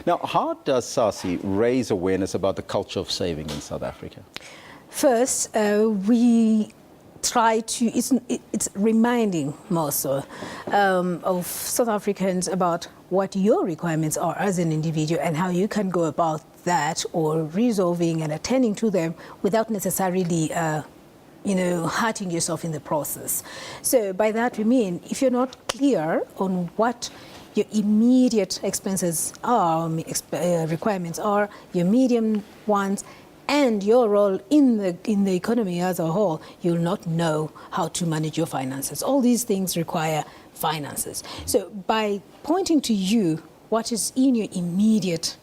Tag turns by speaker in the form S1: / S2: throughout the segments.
S1: Now, how does SASI raise awareness about the culture of saving in South Africa?
S2: First, we try to, it's reminding more so of South Africans about what your requirements are as an individual and how you can go about that or resolving and attending to them without necessarily hurting yourself in the process. So by that we mean, if you're not clear on what your immediate expenses are, requirements are, your medium ones, and your role in the economy as a whole, you'll not know how to manage your finances. All these things require finances. So by pointing to you what is in your immediate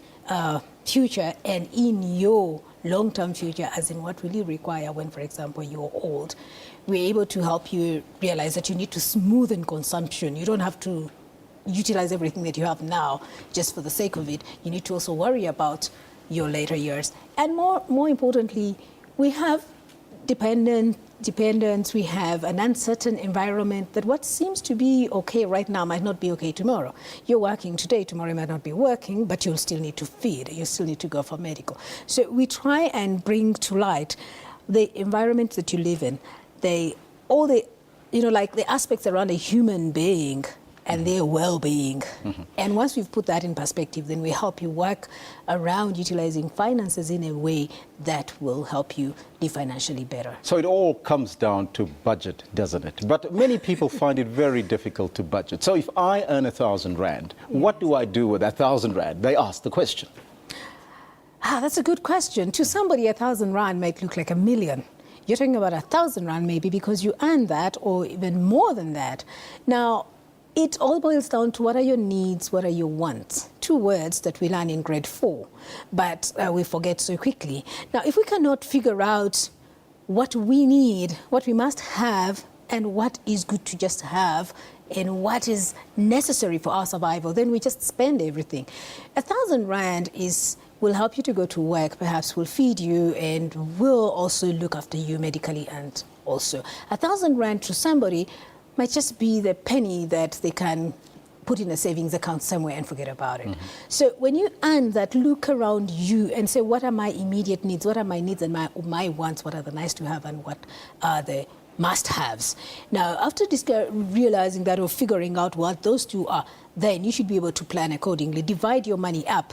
S2: future and in your long-term future, as in what will you require when, for example, you're old, we're able to help you realize that you need to smoothen consumption. You don't have to utilize everything that you have now just for the sake of it. You need to also worry about your later years. And more importantly, we have dependents, we have an uncertain environment that what seems to be okay right now might not be okay tomorrow. You're working today, tomorrow you might not be working, but you'll still need to feed, you still need to go for medical. So we try and bring to light the environment that you live in, the aspects around a human being and their well-being. Mm-hmm. And once we've put that in perspective, then we help you work around utilizing finances in a way that will help you live financially better.
S1: So it all comes down to budget, doesn't it? But many people find it very difficult to budget. So if I earn 1,000 rand, what do I do with 1,000 rand? They ask the question.
S2: That's a good question. To somebody, 1,000 rand might look like $1 million. You're talking about 1,000 rand maybe because you earn that or even more than that. Now, it all boils down to what are your needs, what are your wants. 2 words that we learn in grade 4, but we forget so quickly. Now, if we cannot figure out what we need, what we must have, and what is good to just have, and what is necessary for our survival, then we just spend everything. 1,000 rand will help you to go to work, perhaps will feed you, and will also look after you medically. And also 1,000 rand to somebody might just be the penny that they can put in a savings account somewhere and forget about it. Mm-hmm. So when you earn that, look around you and say, what are my immediate needs? What are my needs and my wants? What are the nice to have and what are the must-haves? Now, after realizing that or figuring out what those 2 are, then you should be able to plan accordingly. Divide your money up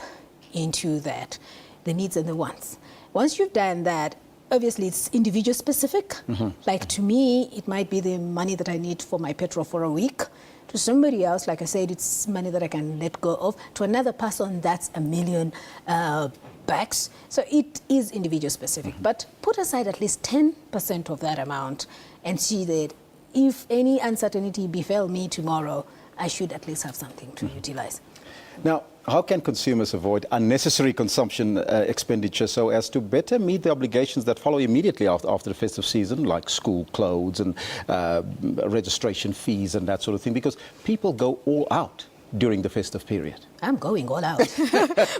S2: into that, the needs and the wants. Once you've done that, obviously, it's individual specific. Mm-hmm. Like to me, it might be the money that I need for my petrol for a week. To somebody else, like I said, it's money that I can let go of. To another person, that's $1 million bucks. So it is individual specific. Mm-hmm. But put aside at least 10% of that amount and see that if any uncertainty befell me tomorrow, I should at least have something to utilize.
S1: Now, how can consumers avoid unnecessary consumption expenditure so as to better meet the obligations that follow immediately after the festive season, like school clothes and registration fees and that sort of thing? Because people go all out during the festive period.
S2: I'm going all out.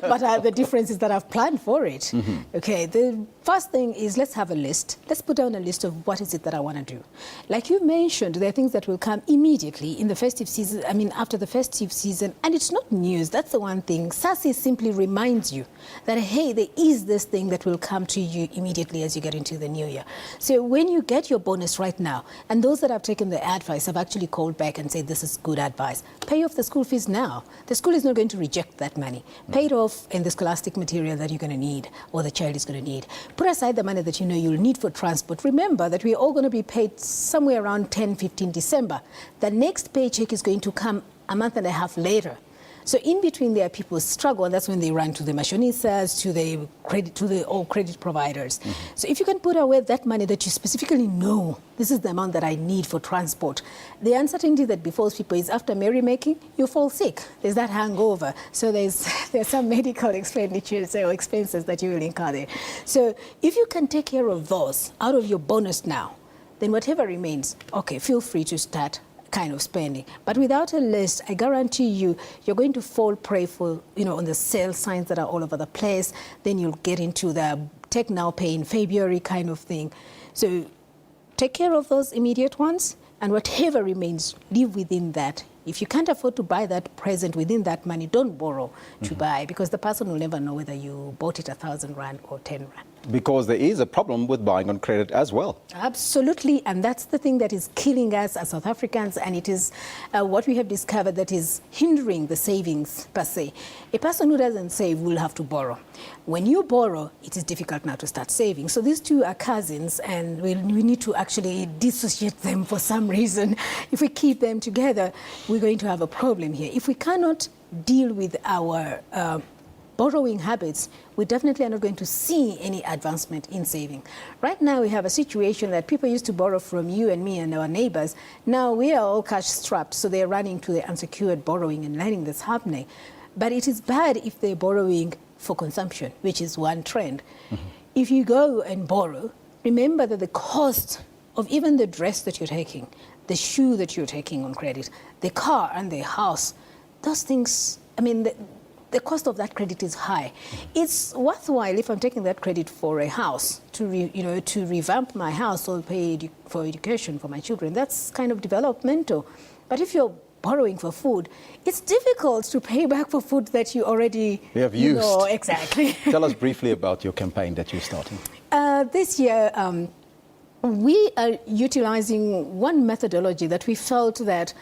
S2: But the difference is that I've planned for it. Mm-hmm. Okay, the first thing is let's have a list. Let's put down a list of what is it that I want to do. Like you mentioned, there are things that will come immediately in the festive season, after the festive season, and it's not news. That's the one thing. SASI simply reminds you that, hey, there is this thing that will come to you immediately as you get into the new year. So when you get your bonus right now, and those that have taken the advice have actually called back and said, this is good advice, pay off the school fees now. The school is not going to reject that money. Pay it off in the scholastic material that you're going to need or the child is going to need. Put aside the money that you know you'll need for transport. Remember that we're all going to be paid somewhere around 10, 15 December. The next paycheck is going to come a month and a half later. So in between there, people struggle, and that's when they run to the machinistas, to the credit providers. Mm-hmm. So if you can put away that money that you specifically know, this is the amount that I need for transport. The uncertainty that befalls people is after merrymaking, you fall sick. There's that hangover. So there's some medical expenditures or expenses that you will incur there. So if you can take care of those out of your bonus now, then whatever remains, okay, feel free to start kind of spending. But without a list, I guarantee you, you're going to fall prey for, on the sale signs that are all over the place. Then you'll get into the take now, pay in February kind of thing. So take care of those immediate ones, and whatever remains, live within that If you can't afford to buy that present within that money, don't borrow to buy, because the person will never know whether you bought it 1,000 rand or 10 rand.
S1: Because there is a problem with buying on credit as well.
S2: Absolutely, and that's the thing that is killing us as South Africans, and it is what we have discovered that is hindering the savings per se. A person who doesn't save will have to borrow. When you borrow, it is difficult now to start saving. So these two are cousins, and we need to actually dissociate them for some reason. If we keep them together, we're going to have a problem here. If we cannot deal with our borrowing habits, we definitely are not going to see any advancement in saving. Right now, we have a situation that people used to borrow from you and me and our neighbors. Now we are all cash strapped, so they're running to the unsecured borrowing and letting this happening. But it is bad if they're borrowing for consumption, which is one trend. If you go and borrow, remember that the cost of even the dress that you're taking, the shoe that you're taking on credit, the car and the house, those things, I mean, the cost of that credit is high. It's worthwhile if I'm taking that credit for a house to revamp my house or pay for education for my children. That's kind of developmental. But if you're borrowing for food, it's difficult to pay back for food that you already
S1: have used.
S2: Exactly.
S1: Tell us briefly about your campaign that you're starting.
S2: This year, we are utilizing one methodology that we felt that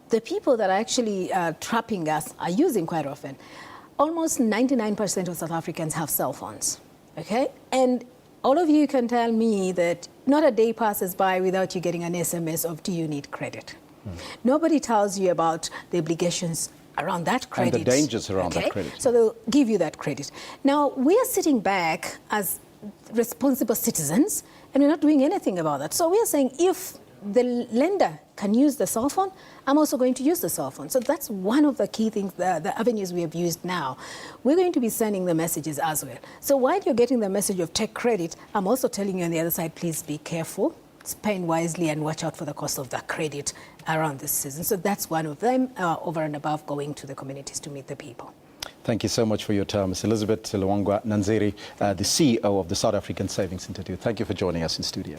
S2: the people that are actually trapping us are using quite often. Almost 99% of South Africans have cell phones, okay? And all of you can tell me that not a day passes by without you getting an SMS of, do you need credit? Nobody tells you about the obligations around that credit.
S1: And the dangers around that credit.
S2: So they'll give you that credit. Now, we are sitting back as responsible citizens, and we're not doing anything about that. So we are saying, if the lender can use the cell phone, I'm also going to use the cell phone. So that's one of the key things, the avenues we have used now. We're going to be sending the messages as well. So while you're getting the message of take credit, I'm also telling you on the other side, please be careful, spend wisely, and watch out for the cost of that credit around this season. So that's one of them, over and above going to the communities to meet the people.
S1: Thank you so much for your time, Ms. Elizabeth Lwanga-Nenziri, the CEO of the South African Savings Institute. Thank you for joining us in studio.